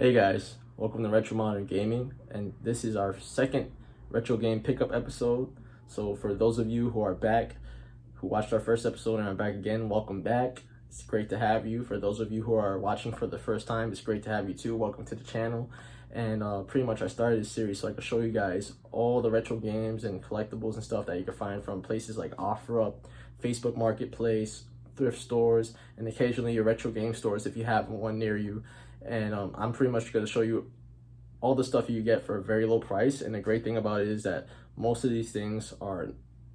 Hey guys, welcome to Retro Modern Gaming, and this is our second retro game pickup episode. So for those of you who are back, who watched our first episode and are back again, welcome back. It's great to have you. For those of you who are watching for the first time, it's great to have you too. Welcome to the channel. And pretty much I started this series so I could show you guys all the retro games and collectibles and stuff that you can find from places like OfferUp, Facebook Marketplace, thrift stores, and occasionally your retro game stores if you have one near you. And I'm pretty much going to show you all the stuff you get for a very low price. And the great thing about it is that most of these things are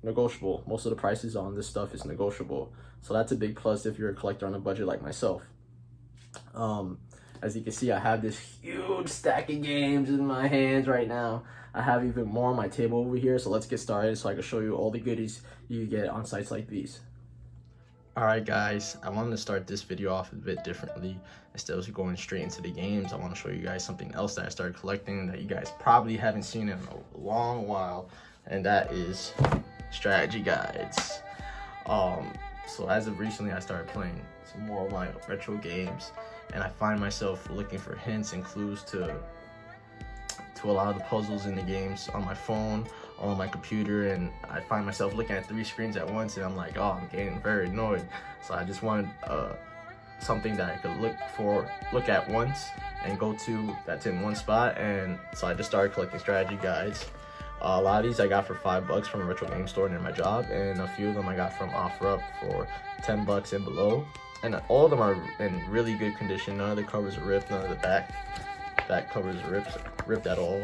negotiable. Most of the prices on this stuff is negotiable. So that's a big plus if you're a collector on a budget like myself. As you can see, I have this huge stack of games in my hands right now. I have even more on my table over here. So let's get started so I can show you all the goodies you get on sites like these. Alright guys, I wanted to start this video off a bit differently. Instead of going straight into the games, I want to show you guys something else that I started collecting that you guys probably haven't seen in a long while, and that is strategy guides. So as of recently, I started playing some more of my retro games, and I find myself looking for hints and clues to a lot of the puzzles in the games on my phone or on my computer, and I find myself looking at 3 screens at once, and I'm like, oh, I'm getting very annoyed. So I just wanted something that I could look at once and go to that's in one spot. And so I just started collecting strategy guides. A lot of these I got for $5 from a retro game store near my job, and a few of them I got from OfferUp for $10 and below. And all of them are in really good condition. None of the covers are ripped, none of the back covers are ripped at all,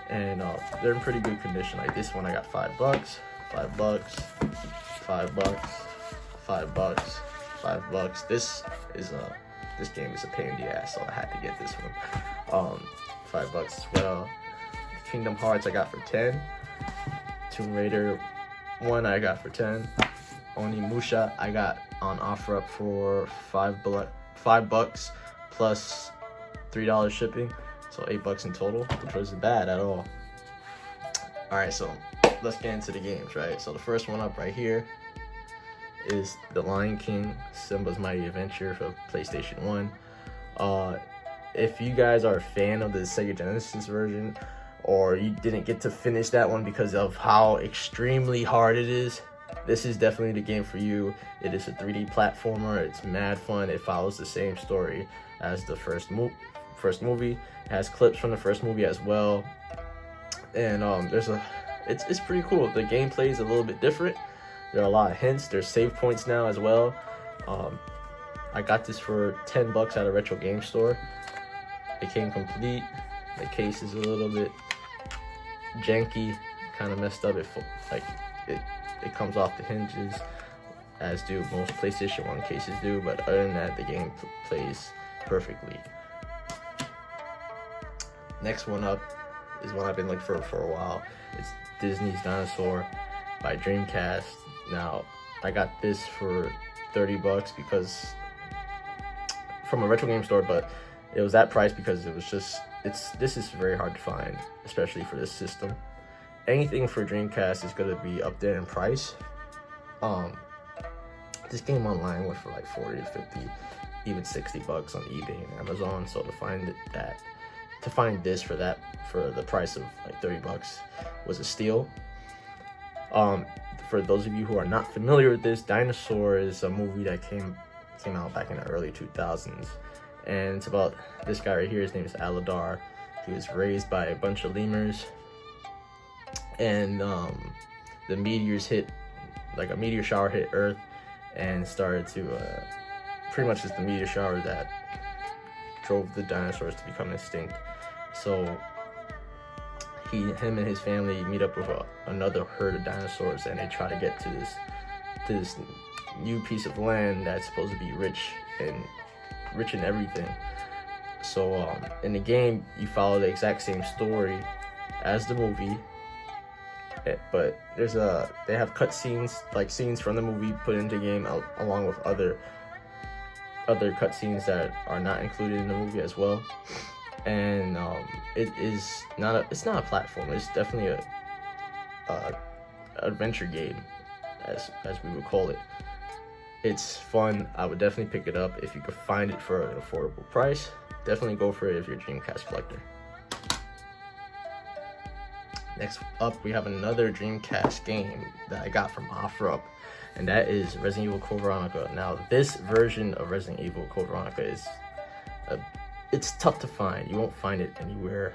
and they're in pretty good condition. Like this one I got $5, $5, $5, $5, $5. This game is a pain in the ass, so I had to get this one. $5 as well. Kingdom Hearts I got for 10. Tomb Raider 1 I got for 10. Onimusha I got on OfferUp for $5 plus $3 shipping, so $8 in total, which wasn't bad at all. Alright, so let's get into the games, right? So the first one up right here is The Lion King, Simba's Mighty Adventure for PlayStation 1. If you guys are a fan of the Sega Genesis version, or you didn't get to finish that one because of how extremely hard it is, this is definitely the game for you. It is a 3D platformer. It's mad fun. It follows the same story as the first movie. It has clips from the first movie as well, and it's pretty cool. The gameplay is a little bit different. There are a lot of hints. There's save points now as well. I got this for $10 at a retro game store. It came complete. The case is a little bit janky, kind of messed up. It comes off the hinges, as do most PlayStation 1 cases do, but other than that, the game plays perfectly. Next one up is one I've been looking for a while. It's Disney's Dinosaur by Dreamcast. Now, I got this for $30 because from a retro game store, but it was that price because it was just this is very hard to find, especially for this system. Anything for Dreamcast is gonna be up there in price. This game online went for like 40 to 50, even $60 on eBay and Amazon. So to find this for the price of like $30 was a steal. For those of you who are not familiar with this, Dinosaur is a movie that came out back in the early 2000s, and it's about this guy right here. His name is Aladar. He was raised by a bunch of lemurs, and the meteors hit, like a meteor shower hit Earth, and started to pretty much just the meteor shower that drove the dinosaurs to become extinct. So him and his family meet up with another herd of dinosaurs, and they try to get to this new piece of land that's supposed to be rich in everything. So in the game, you follow the exact same story as the movie, but they have cut scenes, like scenes from the movie, put into the game along with other cut scenes that are not included in the movie as well. And it's not a platform. It's definitely a adventure game, as we would call it. It's fun. I would definitely pick it up if you could find it for an affordable price. definitely go for it if you're a Dreamcast collector. Next up, we have another Dreamcast game that I got from OfferUp, and that is Resident Evil Code Veronica. Now, this version of Resident Evil Code Veronica is it's tough to find. You won't find it anywhere,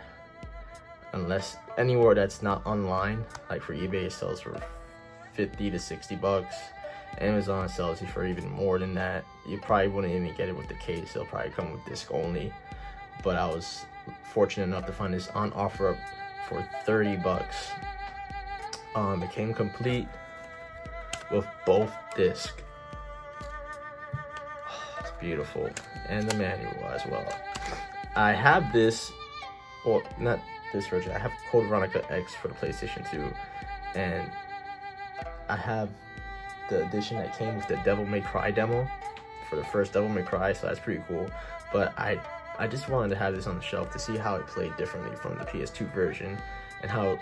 unless anywhere that's not online. Like for eBay, it sells for 50 to 60 bucks. Amazon sells you for even more than that. You probably wouldn't even get it with the case. It'll probably come with disc only. But I was fortunate enough to find this on OfferUp for 30 bucks. It came complete with both discs. It's beautiful, and the manual as well. I have this, well, not this version. I have Code Veronica X for the PlayStation 2, and I have the edition that came with the Devil May Cry demo for the first Devil May Cry, so that's pretty cool. But I just wanted to have this on the shelf to see how it played differently from the PS2 version and how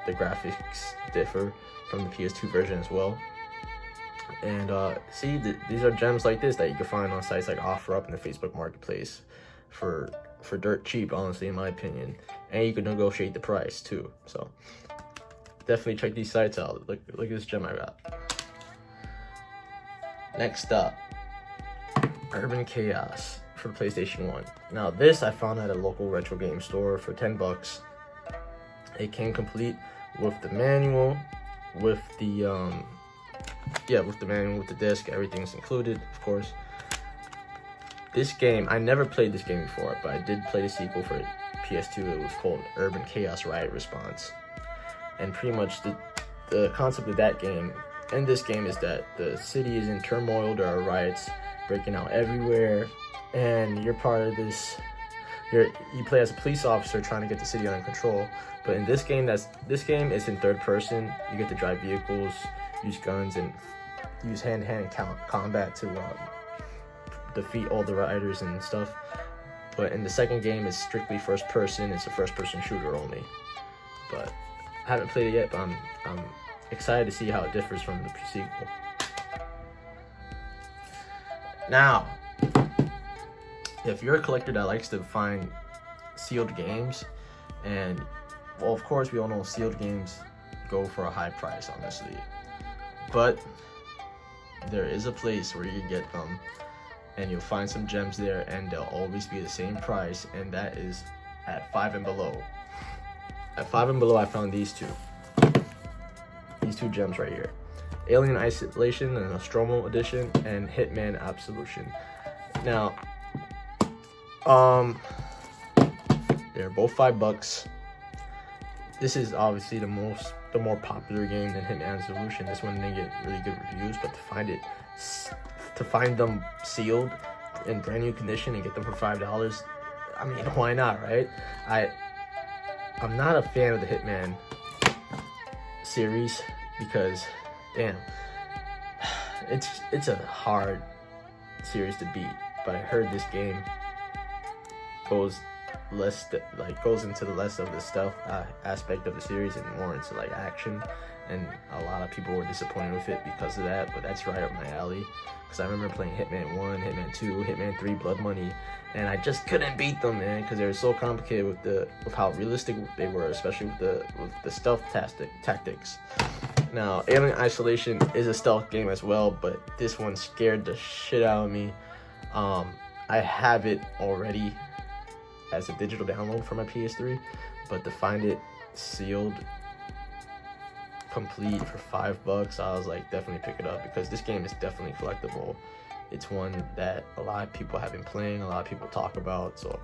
the graphics differ from the PS2 version as well. And see, these are gems like this that you can find on sites like OfferUp and the Facebook Marketplace for dirt cheap, honestly, in my opinion. And you can negotiate the price too. So definitely check these sites out. Look at this gem I got. Next up, Urban Chaos for PlayStation 1. Now this I found at a local retro game store for 10 bucks. It came complete with the manual, with the with the manual, with the disc, everything's included, of course. This game, I never played this game before, but I did play the sequel for PS2. It was called Urban Chaos Riot Response. And pretty much the concept of that game and this game is that the city is in turmoil. There are riots breaking out everywhere, and you're part of this. You play as a police officer trying to get the city under control. But in this game, it's in third person. You get to drive vehicles, use guns, and use hand-to-hand combat to defeat all the rioters and stuff. But in the second game, it's strictly first person. It's a first-person shooter only. But I haven't played it yet, but I'm excited to see how it differs from the sequel. Now, if you're a collector that likes to find sealed games, and well, of course, we all know sealed games go for a high price, honestly. But there is a place where you can get them, and you'll find some gems there, and they'll always be the same price, and that is at 5 and below. At 5 and below, I found these two gems right here: Alien Isolation and Nostromo Edition, and Hitman Absolution. Now, they're both 5 bucks. This is obviously the more popular game than Hitman Absolution. This one didn't get really good reviews, but to find them sealed in brand new condition and get them for $5, I mean, why not, right? I'm not a fan of the Hitman series because, damn, it's a hard series to beat. But I heard this game goes into the less of the stealth aspect of the series and more into like action, and a lot of people were disappointed with it because of that. But that's right up my alley, because I remember playing Hitman 1, Hitman 2, Hitman 3, Blood Money, and I just couldn't beat them, man, because they were so complicated with how realistic they were, especially with the stealth tactics. Now, Alien Isolation is a stealth game as well, but this one scared the shit out of me. I have it already as a digital download for my PS3, but to find it sealed complete for $5, I was like, definitely pick it up, because this game is definitely collectible. It's one that a lot of people have been playing, a lot of people talk about, so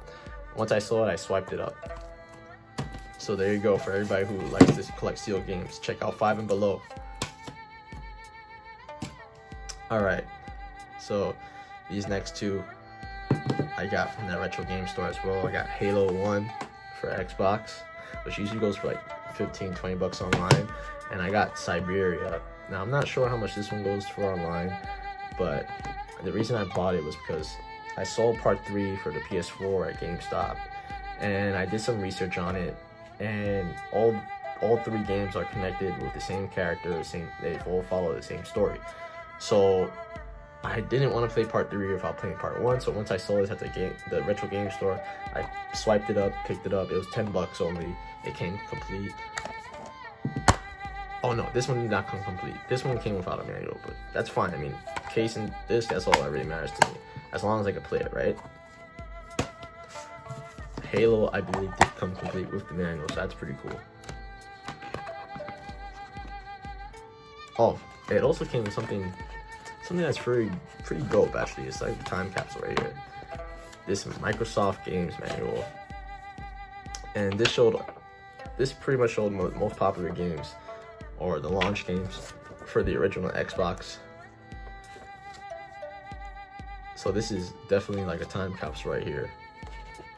once I saw it, I swiped it up. So there you go, for everybody who likes to collect sealed games. Check out 5 and below. Alright, so these next two I got from that retro game store as well. I got Halo 1 for Xbox, which usually goes for like 15-20 bucks online, and I got Siberia. Now I'm not sure how much this one goes for online, but the reason I bought it was because I saw part 3 for the PS4 at GameStop, and I did some research on it, and all 3 games are connected with the same character, they all follow the same story. So I didn't want to play part 3 without playing part 1, so once I saw this at the retro game store, I swiped it up, picked it up. It was $10 only. It came complete. Oh no, this one did not come complete. This one came without a manual, but that's fine. I mean, case and this, that's all that really matters to me. As long as I can play it, right? Halo, I believe, did come complete with the manual, so that's pretty cool. Oh, it also came with something that's pretty dope, actually. It's like a time capsule right here. This Microsoft Games manual. And this pretty much showed most popular games, or the launch games for the original Xbox. So this is definitely like a time capsule right here.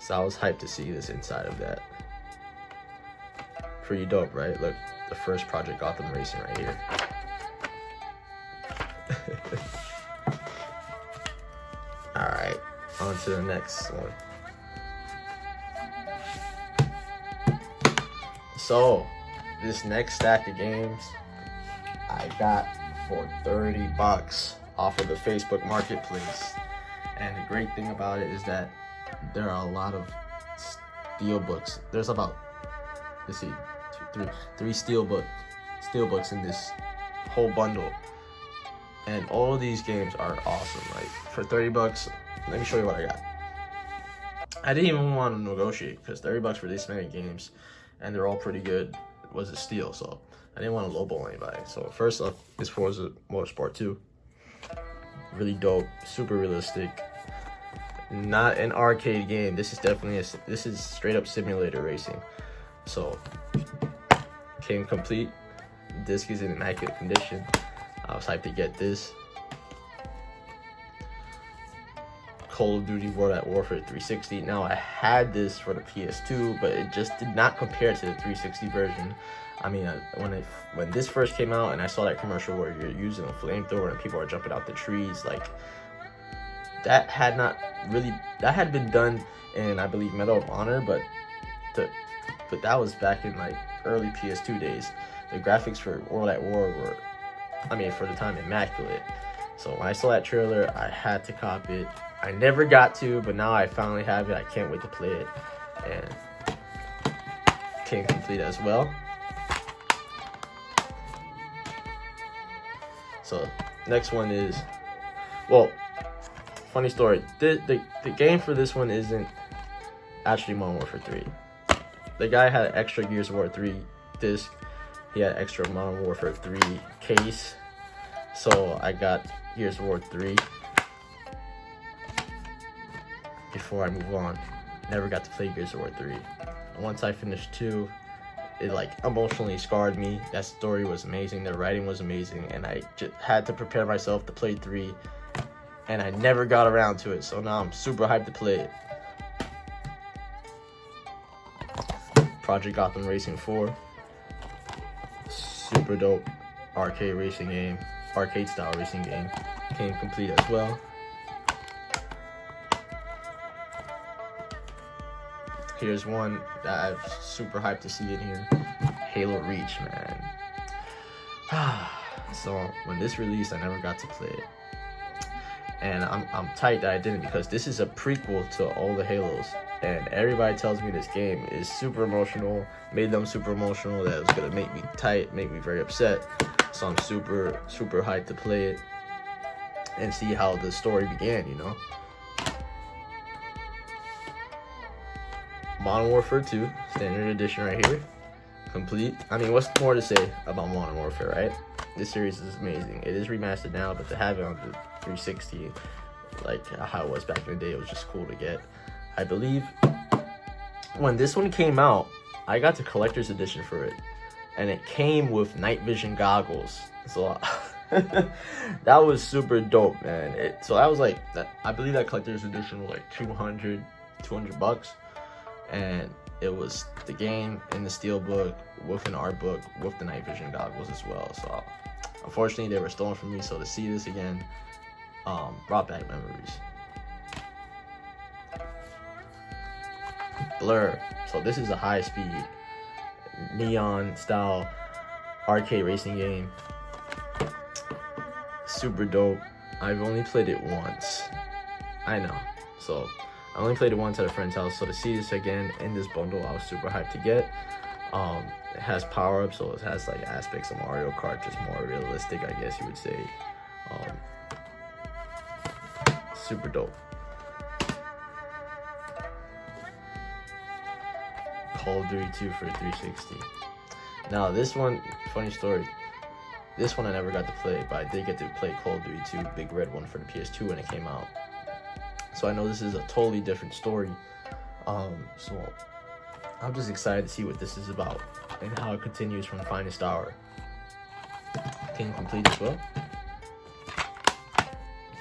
So I was hyped to see this inside of that. Pretty dope, right? Look, the first Project Gotham Racing right here. Alright, on to the next one. So, this next stack of games I got for $30 off of the Facebook Marketplace. And the great thing about it is that there are a lot of steelbooks. There's about, let's see, three steelbooks in this whole bundle. And all of these games are awesome. Like, for $30, let me show you what I got. I didn't even want to negotiate because $30 for this many games, and they're all pretty good, was a steal. So I didn't want to lowball anybody. So first up is Forza Motorsport 2. Really dope, super realistic. Not an arcade game. This is definitely this is straight up simulator racing. So came complete. Disc is in immaculate condition. I was hyped to get this. Call of Duty World at War for 360. Now I had this for the PS2, but it just did not compare to the 360 version. I mean, when this first came out and I saw that commercial where you're using a flamethrower and people are jumping out the trees, like, that had been done in, I believe, Medal of Honor, but that was back in like early PS2 days. The graphics for World at War were, I mean, for the time, immaculate. So when I saw that trailer, I had to cop it. I never got to, but now I finally have it. I can't wait to play it. And came complete as well. So next one is, well, funny story. The game for this one isn't actually Modern Warfare 3. The guy had an extra Gears of War 3 disc. He had extra Modern Warfare 3 case. So I got Gears of War 3. Before I move on, never got to play Gears of War 3. And once I finished 2, it like emotionally scarred me. That story was amazing, the writing was amazing, and I just had to prepare myself to play 3, and I never got around to it. So now I'm super hyped to play it. Project Gotham Racing 4. Super dope arcade racing game, arcade style racing game. Came complete as well. Here's one that I'm super hyped to see in here. Halo Reach, man. So when this released, I never got to play it. And I'm tight that I didn't, because this is a prequel to all the Halos. And everybody tells me this game is super emotional, made them super emotional, that it was gonna make me tight, make me very upset. So I'm super hyped to play it and see how the story began, you know? Modern Warfare 2, standard edition right here, complete. I mean, what's more to say about Modern Warfare, right? This series is amazing. It is remastered now, but to have it on the 360, like how it was back in the day, it was just cool to get. I believe when this one came out, I got the collector's edition for it, and it came with night vision goggles. So that was super dope, man. So that was like, I believe that collector's edition was like $200 bucks. And it was the game in the steelbook with an art book with the night vision goggles as well. So unfortunately they were stolen from me, so to see this again brought back memories. Blur. So this is a high-speed neon style arcade racing game. Super dope. I've only played it once. I know. So I only played it once at a friend's house. So to see this again in this bundle, I was super hyped to get. It has power-ups, so it has like aspects of Mario Kart, just more realistic, I guess you would say. Super dope. Call of Duty 2 for 360. Now this one, funny story. This one I never got to play, but I did get to play Call of Duty 2, Big Red one for the PS2 when it came out. So I know this is a totally different story. So I'm just excited to see what this is about and how it continues from Finest Hour. Game complete as well.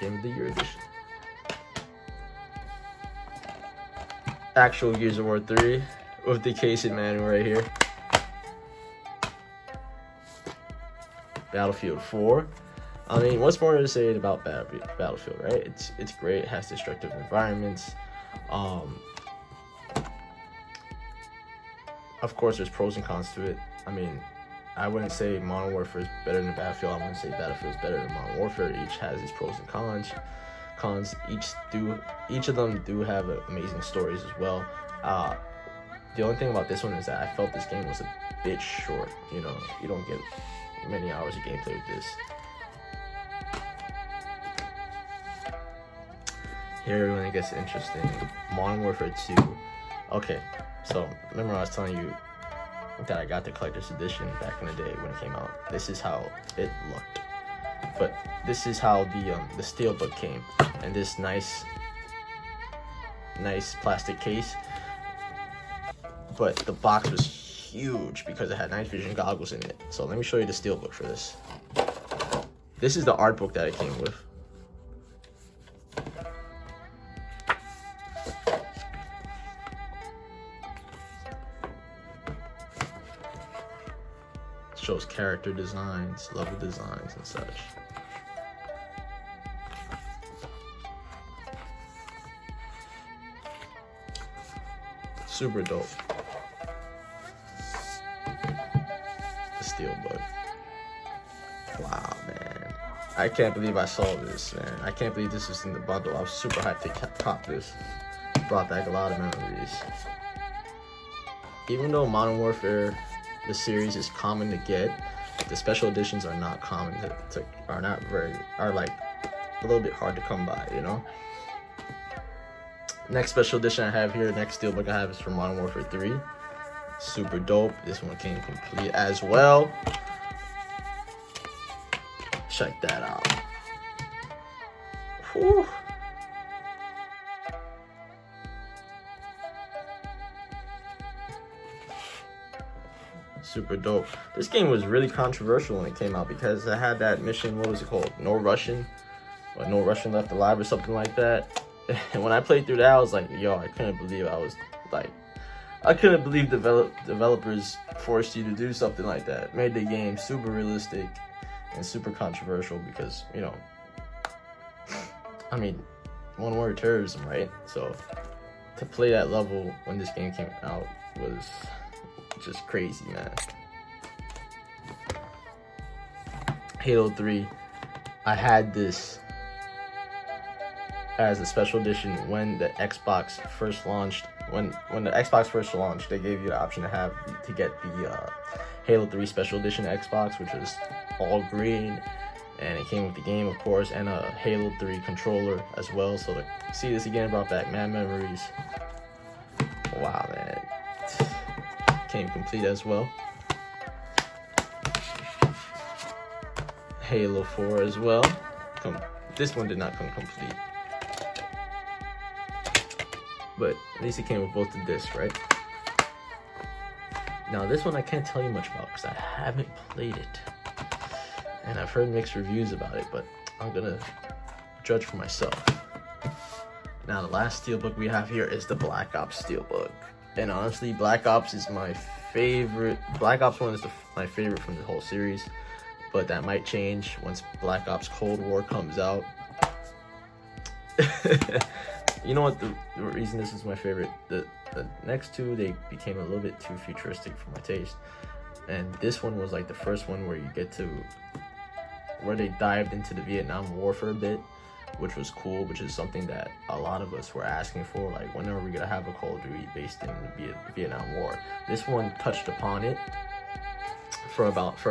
Game of the Year edition. Actual Gears of War 3 with the casing manual right here. Battlefield 4. I mean, what's more to say about Battlefield, right? It's great. It has destructive environments. Of course, there's pros and cons to it. I mean, I wouldn't say Modern Warfare is better than Battlefield. I wouldn't say Battlefield is better than Modern Warfare. Each has its pros and cons. Each of them do have amazing stories as well. The only thing about this one is that I felt this game was a bit short. You know, you don't get many hours of gameplay with this. Here when it gets interesting. Modern Warfare 2. Okay, so remember I was telling you that I got the collector's edition back in the day when it came out. This is how it looked. But this is how the steelbook came, and this nice plastic case. But the box was huge because it had night vision goggles in it. So let me show you the steelbook for this. This is the art book that it came with. It shows character designs, level designs, and such. Super dope. The steelbook. Wow, man. I can't believe I saw this, man. I can't believe this was in the bundle. I was super hyped to cop this. Brought back a lot of memories. Even though Modern Warfare, the series, is common to get, the special editions are not common are like a little bit hard to come by, you know? Next special edition I have here, next steelbook I have is for Modern Warfare 3. Super dope. This one came complete as well. Check that out. Whew. Super dope. This game was really controversial when it came out because it had that mission, what was it called? No Russian Left Alive or something like that. And when I played through that, I was like, yo, I couldn't believe developers forced you to do something like that. Made the game super realistic and super controversial because, you know, I mean, one word, terrorism, right? So to play that level when this game came out was just crazy, man. Halo 3, I had this as a special edition when the Xbox first launched. When the Xbox first launched, they gave you the option to get the Halo 3 special edition Xbox, which was all green, and it came with the game, of course, and a Halo 3 controller as well. So to see this again brought back mad memories. Wow, man. Came complete as well. Halo 4 as well. This one did not come complete, but at least it came with both the discs, right? Now this one I can't tell you much about because I haven't played it, and I've heard mixed reviews about it, but I'm gonna judge for myself. Now the last steelbook we have here is the Black Ops steelbook, and honestly, Black Ops is my favorite. Black Ops 1 is my favorite from the whole series, but that might change once Black Ops Cold War comes out. You know what, the reason this is my favorite, the next two, they became a little bit too futuristic for my taste, and this one was like the first one where they dived into the Vietnam War for a bit, which was cool, which is something that a lot of us were asking for. Like, when are we gonna have a Call of Duty based in the Vietnam War? This one touched upon it for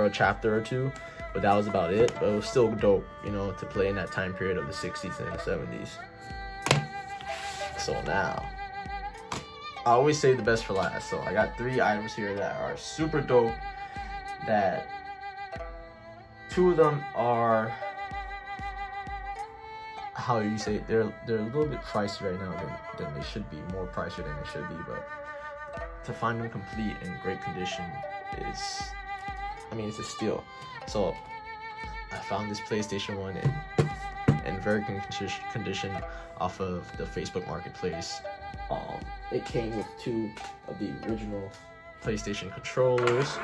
a chapter or two, but that was about it. But it was still dope, you know, to play in that time period of the 60s and the 70s. So now, I always save the best for last. So I got 3 items here that are super dope, that 2 of them are, how you say it, they're a little bit pricey right now than they should be, more pricier than they should be, but to find them complete in great condition is, I mean, it's a steal. So I found this PlayStation 1 in very good condition off of the Facebook Marketplace. It came with 2 of the original PlayStation controllers,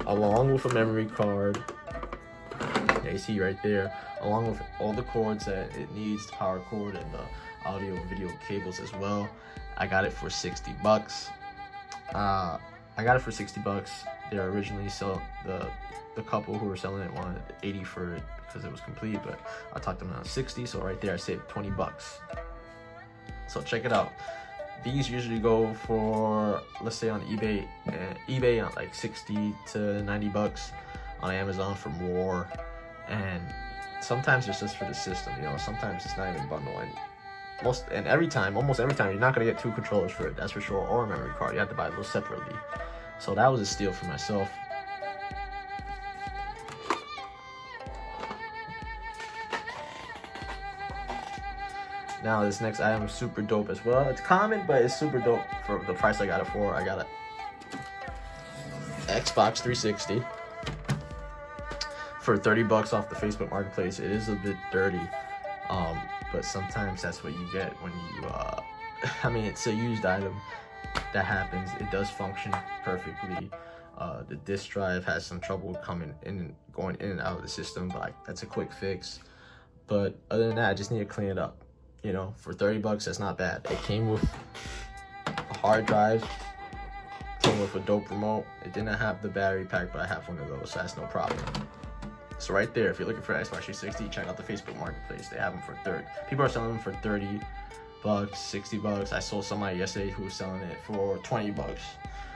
along with a memory card. You see right there, along with all the cords that it needs, the power cord and the audio and video cables as well. I got it for $60. I got it for $60. They originally the couple who were selling it wanted $80 for it because it was complete, but I talked them down to $60. So right there, I saved $20. So check it out. These usually go for, let's say on eBay on like $60 to $90, on Amazon for more, and sometimes it's just for the system, you know. Sometimes it's not even bundle, and almost every time you're not gonna get 2 controllers for it, that's for sure, or a memory card. You have to buy those separately. So that was a steal for myself. Now this next item is super dope as well. It's common, but it's super dope for the price I got it for. I got a Xbox 360 for $30 off the Facebook Marketplace. It is a bit dirty, but sometimes that's what you get when you, I mean, it's a used item. That happens. It does function perfectly. The disk drive has some trouble going in and out of the system, but that's a quick fix. But other than that, I just need to clean it up. You know, for $30, that's not bad. It came with a hard drive, came with a dope remote. It didn't have the battery pack, but I have one of those, so that's no problem. So right there, if you're looking for Xbox 360, check out the Facebook Marketplace. They have them for people are selling them for $30, $60. I saw somebody yesterday who was selling it for $20.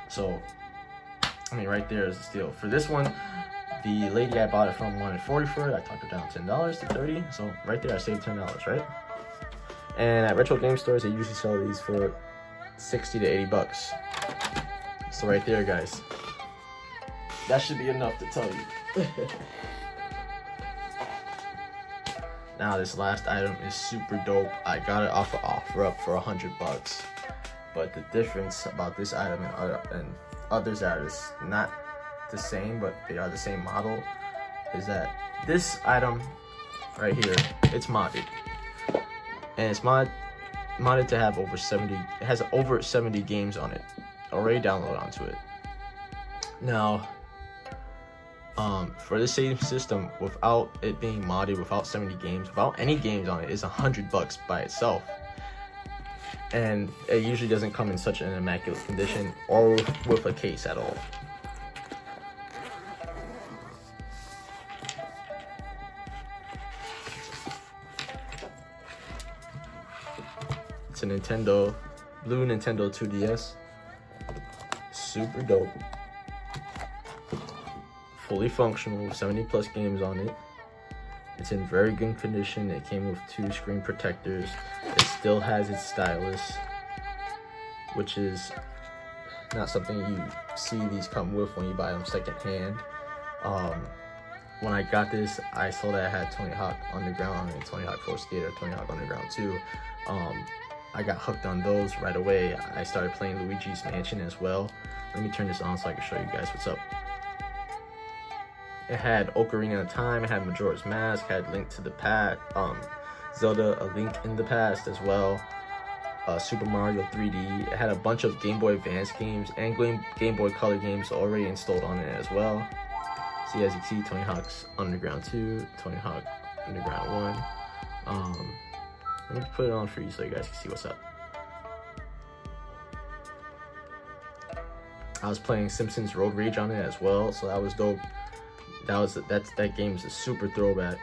So, I mean, right there is a steal. For this one, the lady I bought it from wanted $40 for it. I talked her down $10 to $30. So right there, I saved $10, right? And at retro game stores, they usually sell these for $60 to $80. So right there, guys, that should be enough to tell you. Now this last item is super dope. I got it off of OfferUp for $100. But the difference about this item and others that are not the same, but they are the same model, is that this item right here, it's modded. And it's modded to have over 70, it has over 70 games on it, already downloaded onto it. Now, for the same system, without it being modded, without 70 games, without any games on it, is $100 by itself. And it usually doesn't come in such an immaculate condition or with a case at all. It's a blue Nintendo 2DS. Super dope. Fully functional with 70 plus games on it. It's in very good condition. It came with 2 screen protectors. It still has its stylus, which is not something you see these come with when you buy them secondhand. When I got this, I saw that it had Tony Hawk Underground on it, Tony Hawk Pro Skater, Tony Hawk Underground 2. I got hooked on those right away. I started playing Luigi's Mansion as well. Let me turn this on so I can show you guys what's up. It had Ocarina of Time, it had Majora's Mask, had Link to the Past, Zelda: A Link in the Past as well, Super Mario 3D. It had a bunch of Game Boy Advance games and Game Boy Color games already installed on it as well. See, as you can see, Tony Hawk's Underground 2, Tony Hawk Underground 1. Let me put it on for you so you guys can see what's up. I was playing Simpsons Road Rage on it as well, so that was dope. That game is a super throwback.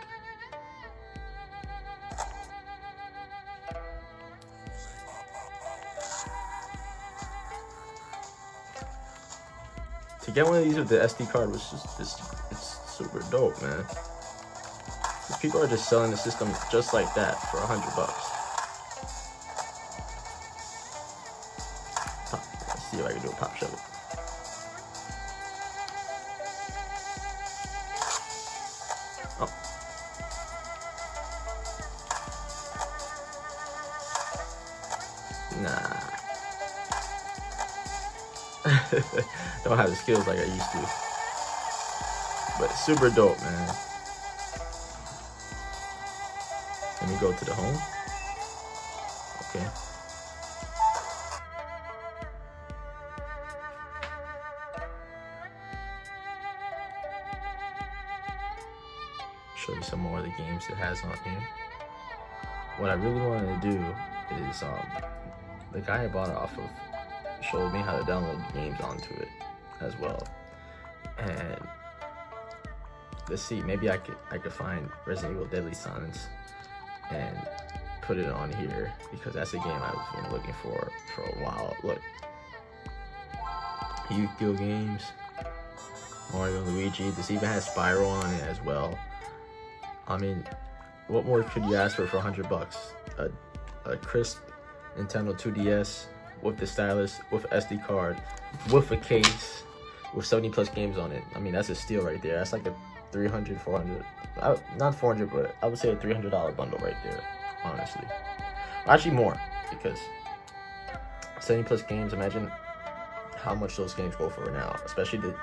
to get one of these with the SD card was just it's super dope, man. People are just selling the system just like that for $100. Let's see if I can do a pop shove it. Oh. Nah. Don't have the skills like I used to. But it's super dope, man. Let me go to the home. Okay. Show you some more of the games it has on here. What I really wanted to do is the guy I bought it off of showed me how to download the games onto it as well. And let's see, maybe I could find Resident Evil Deadly Silence and put it on here, because that's a game I've been looking for a while. Look, Yu-Gi-Oh games, Mario and Luigi. This even has Spyro on it as well. I mean, what more could you ask for $100? A crisp Nintendo 2DS with the stylus, with SD card, with a case, with 70 plus games on it. I mean, that's a steal right there. That's like a 300, 400, not 400, but I would say a $300 bundle right there, honestly. Well, actually more, because 70 plus games, imagine how much those games go for now, especially the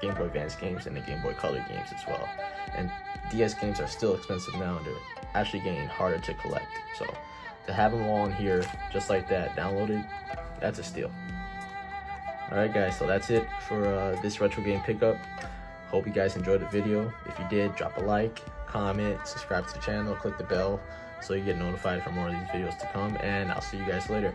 Game Boy Advance games and the Game Boy Color games as well. And DS games are still expensive now, and they're actually getting harder to collect. So to have them all in here just like that, downloaded, that's a steal. Alright guys, so that's it for this retro game pickup. Hope you guys enjoyed the video. If you did, drop a like, comment, subscribe to the channel, click the bell so you get notified for more of these videos to come, and I'll see you guys later.